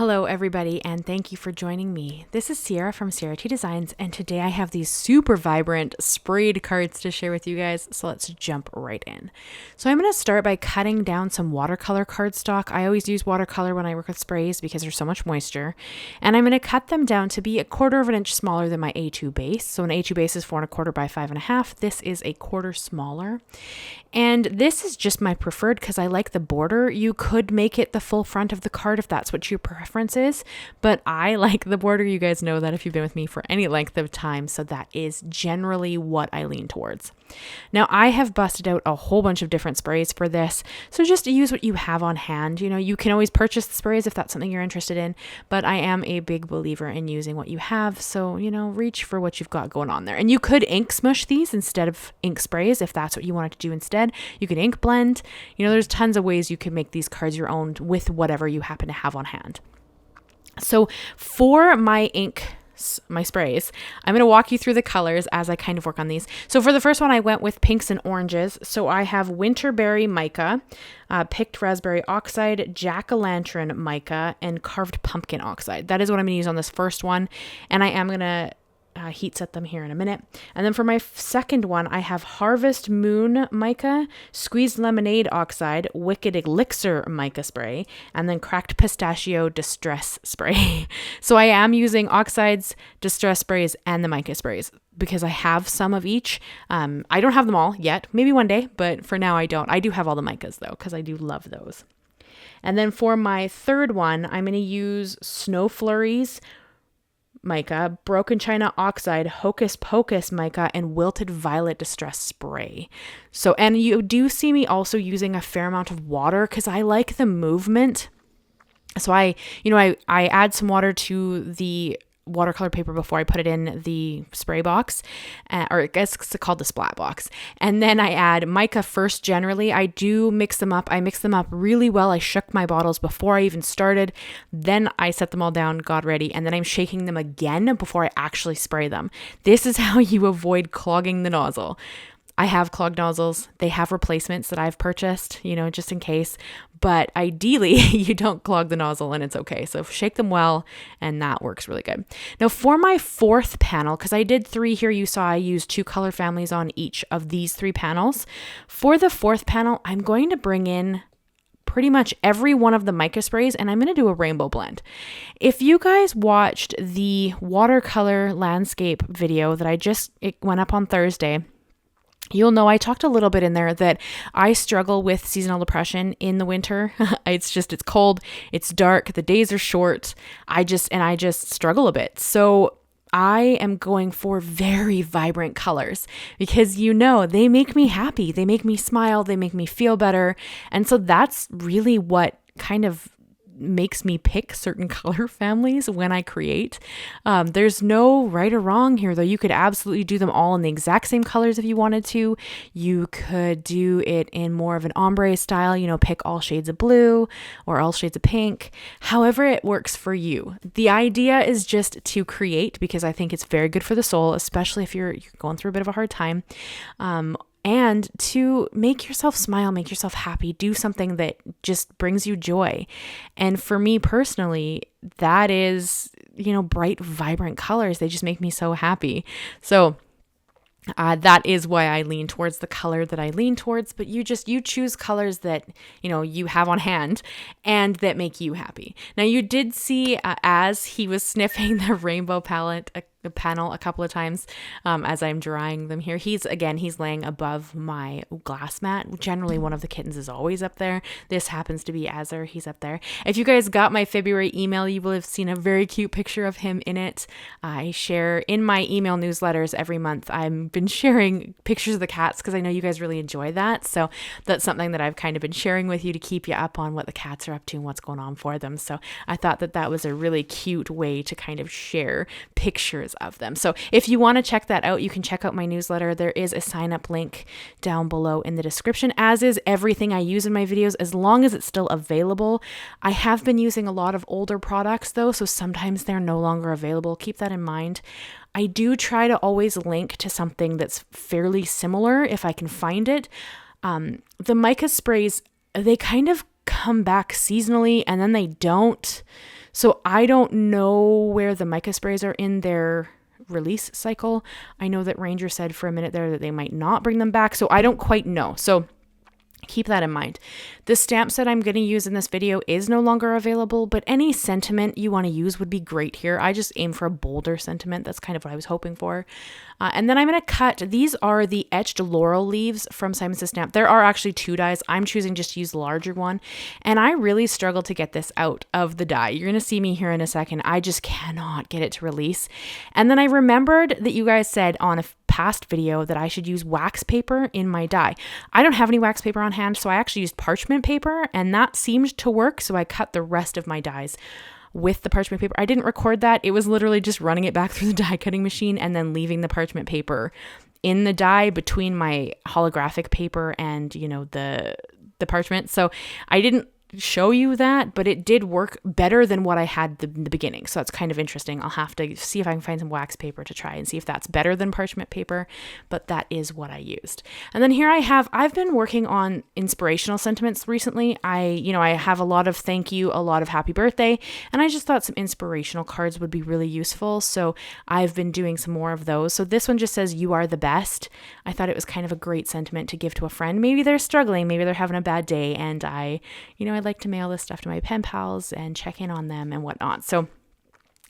Hello everybody, and thank you for joining me. This is Ciara from Ciara T Designs, and today I have these super vibrant sprayed cards to share with you guys, so let's jump right in. So I'm going to start by cutting down some watercolor cardstock. I always use watercolor when I work with sprays because there's so much moisture, and I'm going to cut them down to be 1/4 of an inch smaller than my A2 base. So an A2 base is 4 1/4 by 5 1/2. This is 1/4 smaller, and this is just my preferred because I like the border. You could make it the full front of the card if that's what your preference is, but I like the border. You guys know that if you've been with me for any length of time, so that is generally what I lean towards. Now I have busted out a whole bunch of different sprays for this, so just use what you have on hand. You can always purchase the sprays if that's something you're interested in, but I am a big believer in using what you have, so reach for what you've got going on there. And you could ink smush these instead of ink sprays if that's what you wanted to do instead. You could ink blend. There's tons of ways you can make these cards your own with whatever you happen to have on hand. So for my sprays, I'm going to walk you through the colors as I kind of work on these. So for the first one, I went with pinks and oranges. So I have Winterberry Mica, Picked Raspberry Oxide, Jack-o'-lantern Mica, and Carved Pumpkin Oxide. That is what I'm going to use on this first one. And I am going to heat set them here in a minute. And then for my second one, I have Harvest Moon Mica, Squeezed Lemonade Oxide, Wicked Elixir Mica Spray, and then Cracked Pistachio Distress Spray. So I am using Oxides, Distress Sprays, and the Mica Sprays because I have some of each. I don't have them all yet, maybe one day, but for now I don't. I do have all the Micas though, because I do love those. And then for my third one, I'm going to use Snow Flurries Mica, Broken China Oxide, Hocus Pocus Mica, and Wilted Violet Distress Spray. So, and you do see me also using a fair amount of water because I like the movement. So I add some water to the watercolor paper before I put it in the spray box, or I guess it's called the Splat box. And then I add Mica first. Generally, I do mix them up. I mix them up really well. I shook my bottles before I even started. Then I set them all down, got ready, and then I'm shaking them again before I actually spray them. This is how you avoid clogging the nozzle. I have clogged nozzles. They have replacements that I've purchased, just in case. But ideally, you don't clog the nozzle and it's okay. So shake them well, and that works really good. Now for my fourth panel, because I did 3 here, you saw I used 2 color families on each of these 3 panels. For the fourth panel, I'm going to bring in pretty much every one of the Mica sprays, and I'm going to do a rainbow blend. If you guys watched the watercolor landscape video that it went up on Thursday, you'll know I talked a little bit in there that I struggle with seasonal depression in the winter. It's cold, it's dark, the days are short. I just struggle a bit. So I am going for very vibrant colors because they make me happy. They make me smile. They make me feel better. And so that's really what kind of makes me pick certain color families when I create. There's no right or wrong here though. You could absolutely do them all in the exact same colors if you wanted to. You could do it in more of an ombre style, pick all shades of blue or all shades of pink, however it works for you. The idea is just to create because I think it's very good for the soul, especially if you're going through a bit of a hard time. And to make yourself smile, make yourself happy, do something that just brings you joy. And for me personally, that is, bright, vibrant colors. They just make me so happy. So that is why I lean towards the color that I lean towards, but you choose colors that, you have on hand and that make you happy. Now you did see as he was sniffing the rainbow panel a couple of times as I'm drying them here. He's laying above my glass mat. Generally one of the kittens is always up there. This happens to be Azar. He's up there. If you guys got my February email, you will have seen a very cute picture of him in it. I share in my email newsletters every month. I've been sharing pictures of the cats because I know you guys really enjoy that. So that's something that I've kind of been sharing with you to keep you up on what the cats are up to and what's going on for them. So I thought that was a really cute way to kind of share pictures of them. So if you want to check that out, you can check out my newsletter. There is a sign up link down below in the description, as is everything I use in my videos, as long as it's still available. I have been using a lot of older products though, so sometimes they're no longer available. Keep that in mind. I do try to always link to something that's fairly similar if I can find it. The Mica sprays, they kind of come back seasonally and then they don't. So I don't know where the mica sprays are in their release cycle. I know that Ranger said for a minute there that they might not bring them back. So I don't quite know. So keep that in mind. The stamp set I'm going to use in this video is no longer available, but any sentiment you want to use would be great here. I just aim for a bolder sentiment. That's kind of what I was hoping for. And then I'm going to cut, these are the etched Laurel leaves from Simon Says Stamp. There are actually 2 dies. I'm choosing just to use the larger one. And I really struggled to get this out of the die. You're going to see me here in a second. I just cannot get it to release. And then I remembered that you guys said on a past video that I should use wax paper in my die. I don't have any wax paper on hand, so I actually used parchment paper, and that seemed to work. So I cut the rest of my dies with the parchment paper. I didn't record that. It was literally just running it back through the die cutting machine and then leaving the parchment paper in the die between my holographic paper and, you know, the parchment. So I didn't show you that, but it did work better than what I had in the beginning. So that's kind of interesting. I'll have to see if I can find some wax paper to try and see if that's better than parchment paper, but that is what I used. And then here I've been working on inspirational sentiments recently. I have a lot of thank you, a lot of happy birthday, and I just thought some inspirational cards would be really useful. So I've been doing some more of those. So this one just says, "You are the best." I thought it was kind of a great sentiment to give to a friend. Maybe they're struggling, maybe they're having a bad day, and I'd like to mail this stuff to my pen pals and check in on them and whatnot. So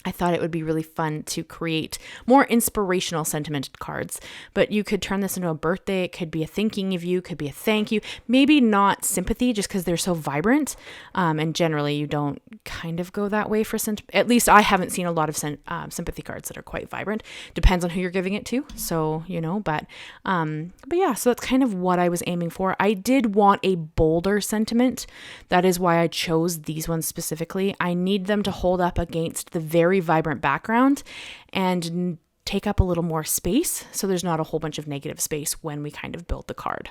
I thought it would be really fun to create more inspirational sentiment cards, but you could turn this into a birthday. It could be a thinking of you, could be a thank you, maybe not sympathy just because they're so vibrant. And generally you don't kind of go that way for at least I haven't seen a lot of sympathy cards that are quite vibrant. Depends on who you're giving it to. So, but yeah, so that's kind of what I was aiming for. I did want a bolder sentiment. That is why I chose these ones specifically. I need them to hold up against the very vibrant background and take up a little more space, so there's not a whole bunch of negative space when we kind of build the card.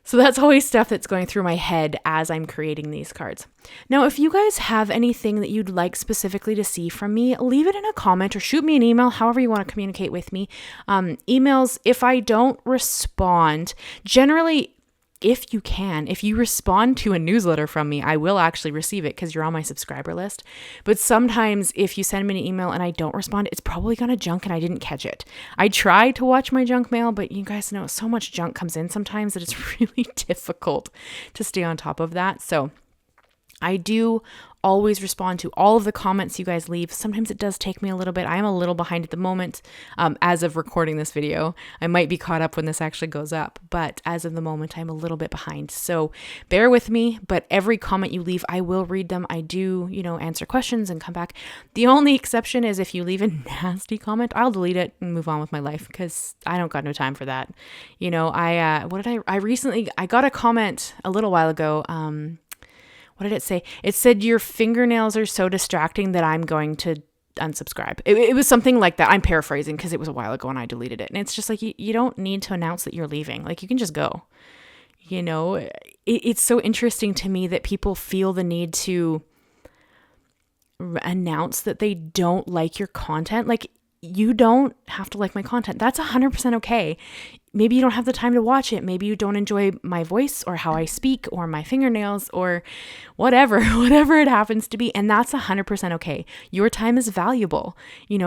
So that's always stuff that's going through my head as I'm creating these cards. Now, if you guys have anything that you'd like specifically to see from me, leave it in a comment or shoot me an email, however you want to communicate with me. Emails, if I don't respond, generally, if you respond to a newsletter from me, I will actually receive it because you're on my subscriber list. But sometimes if you send me an email and I don't respond, it's probably gone to junk and I didn't catch it. I try to watch my junk mail, but you guys know so much junk comes in sometimes that it's really difficult to stay on top of that. So I do always respond to all of the comments you guys leave. Sometimes it does take me a little bit. I am a little behind at the moment as of recording this video. I might be caught up when this actually goes up, but as of the moment, I'm a little bit behind. So bear with me, but every comment you leave, I will read them. I do, answer questions and come back. The only exception is if you leave a nasty comment, I'll delete it and move on with my life because I don't got no time for that. I got a comment a little while ago. What did it say? It said, "Your fingernails are so distracting that I'm going to unsubscribe." It was something like that. I'm paraphrasing because it was a while ago and I deleted it. And it's just like, you don't need to announce that you're leaving. Like, you can just go. It's so interesting to me that people feel the need to announce that they don't like your content. Like, you don't have to like my content. That's 100% okay. Maybe you don't have the time to watch it. Maybe you don't enjoy my voice or how I speak or my fingernails or whatever it happens to be. And that's 100% okay. Your time is valuable.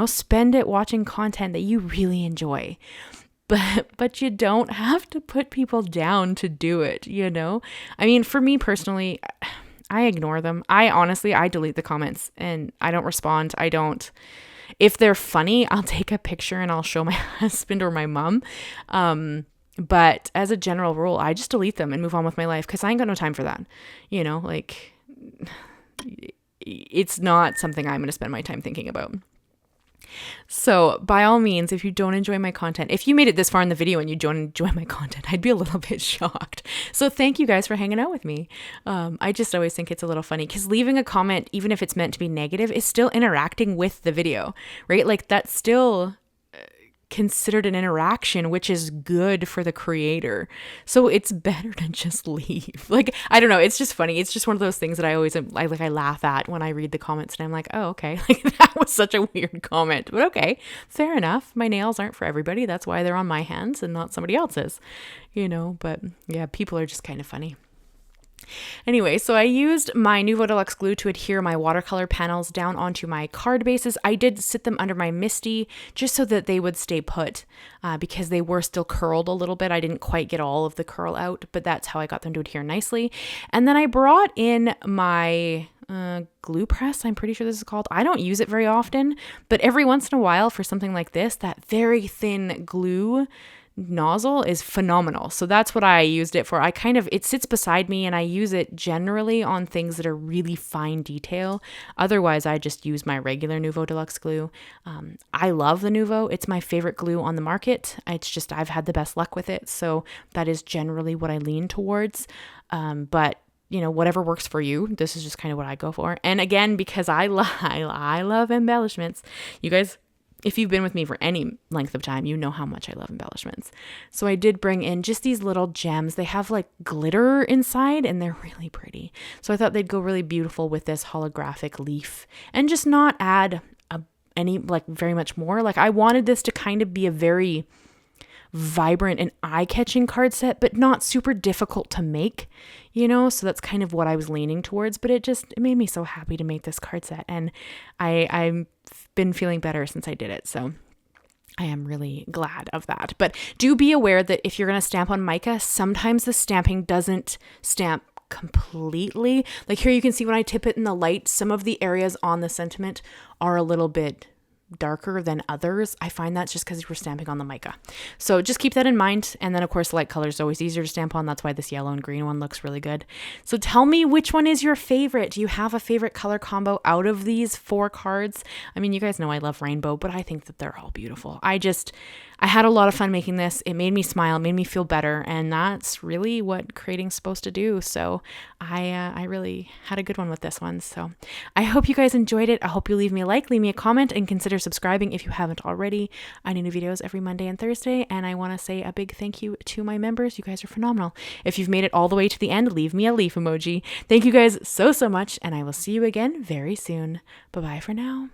Spend it watching content that you really enjoy. But you don't have to put people down to do it, I mean, for me personally, I ignore them. I delete the comments and I don't respond. If they're funny, I'll take a picture and I'll show my husband or my mom. But as a general rule, I just delete them and move on with my life because I ain't got no time for that. It's not something I'm going to spend my time thinking about. So by all means, if you don't enjoy my content, if you made it this far in the video and you don't enjoy my content, I'd be a little bit shocked. So thank you guys for hanging out with me. I just always think it's a little funny because leaving a comment, even if it's meant to be negative, is still interacting with the video, right? Like, that's still considered an interaction, which is good for the creator. So it's better to just leave. Like, I don't know. It's just funny. It's just one of those things that I always I laugh at when I read the comments and I'm like, oh, okay. Like, that was such a weird comment, but okay, fair enough. My nails aren't for everybody. That's why they're on my hands and not somebody else's, but yeah, people are just kind of funny. Anyway, so I used my Nuvo Deluxe glue to adhere my watercolor panels down onto my card bases. I did sit them under my Misti just so that they would stay put because they were still curled a little bit. I didn't quite get all of the curl out, but that's how I got them to adhere nicely. And then I brought in my glue press, I'm pretty sure this is called. I don't use it very often, but every once in a while for something like this, that very thin glue nozzle is phenomenal. So that's what I used it for. It sits beside me and I use it generally on things that are really fine detail. Otherwise, I just use my regular Nuvo Deluxe glue. I love the Nuvo. It's my favorite glue on the market. It's just, I've had the best luck with it. So that is generally what I lean towards. But whatever works for you. This is just kind of what I go for. And again, because I love embellishments. You guys, if you've been with me for any length of time, you know how much I love embellishments. So I did bring in just these little gems. They have like glitter inside and they're really pretty. So I thought they'd go really beautiful with this holographic leaf and just not add any very much more. Like I wanted this to kind of be a very vibrant and eye-catching card set, but not super difficult to make, so that's kind of what I was leaning towards. But it made me so happy to make this card set, and I've been feeling better since I did it, so I am really glad of that. But do be aware that if you're going to stamp on mica, sometimes the stamping doesn't stamp completely. Like here you can see when I tip it in the light, some of the areas on the sentiment are a little bit darker than others. I find that's just because we're stamping on the mica. So just keep that in mind. And then of course, light color is always easier to stamp on. That's why this yellow and green one looks really good. So tell me which one is your favorite. Do you have a favorite color combo out of these 4 cards? I mean, you guys know I love rainbow, but I think that they're all beautiful. I had a lot of fun making this. It made me smile, made me feel better. And that's really what creating's supposed to do. So I really had a good one with this one. So I hope you guys enjoyed it. I hope you leave me a comment, and consider subscribing if you haven't already. I do new videos every Monday and Thursday. And I want to say a big thank you to my members. You guys are phenomenal. If you've made it all the way to the end, leave me a leaf emoji. Thank you guys so much. And I will see you again very soon. Bye-bye for now.